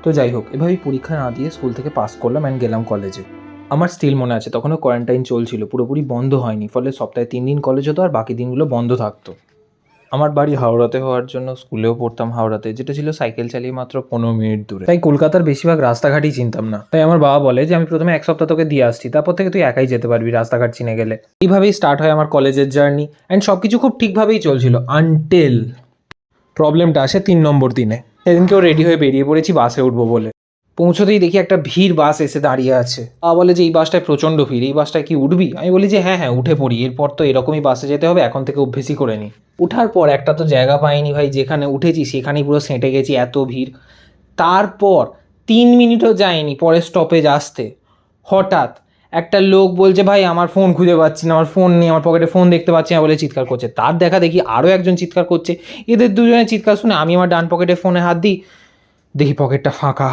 তো যাই হোক, এভাবেই পরীক্ষা না দিয়ে স্কুল থেকে পাস করলাম অ্যান্ড গেলাম কলেজে। আমার স্টিল মনে আছে তখনও কোয়ারেন্টাইন চলছিল, পুরোপুরি বন্ধ হয়নি, ফলে সপ্তাহে 3 দিন কলেজ হতো আর বাকি দিনগুলো বন্ধ থাকতো। আমার বাড়ি হাওড়াতে হওয়ার জন্য স্কুলেও পড়তাম হাওড়াতে, যেটা ছিল সাইকেল চালিয়ে মাত্র 15 মিনিট দূরে। তাই কলকাতার বেশিরভাগ রাস্তাঘাটই চিনতাম না। তাই আমার বাবা বলে যে আমি প্রথমে 1 সপ্তাহ তোকে দিয়ে আসছি, তারপর থেকে তুই একাই যেতে পারবি রাস্তাঘাট চিনে গেলে। এইভাবেই স্টার্ট হয় আমার কলেজের জার্নি অ্যান্ড সব কিছু খুব ঠিকভাবেই চলছিল আনটিল প্রবলেমটা আসে 3 নম্বর দিনে। সেদিনকেও রেডি হয়ে বেরিয়ে পড়েছি বাসে উঠবো বলে। পৌঁছতেই দেখি একটা ভিড় বাস এসে দাঁড়িয়ে আছে। বলে যে এই বাসটায় প্রচণ্ড ভিড়, এই বাসটায় কি উঠবি? আমি বলি যে হ্যাঁ উঠে পড়ি, এরপর তো এরকমই বাসে যেতে হবে, এখন থেকে অভ্যেসই করে নিই। ওঠার পর একটা তো জায়গা পাইনি ভাই, যেখানে উঠেছি সেখানেই পুরো সেঁটে গেছি, এত ভিড়। তারপর 3 মিনিটও যায়নি পরের স্টপেজ আসতে, হঠাৎ একটা লোক বলছে ভাই আমার ফোন খুঁজে পাচ্ছি না, আমার ফোন নেই, আমার পকেটে ফোন দেখতে পাচ্ছি না বলে চিৎকার করছে। তার দেখা দেখি আরও একজন চিৎকার করছে। এদের দুজনের চিৎকার শুনে আমি আমার ডান পকেটে ফোনে হাত দিই, দেখি পকেটটা ফাঁকা।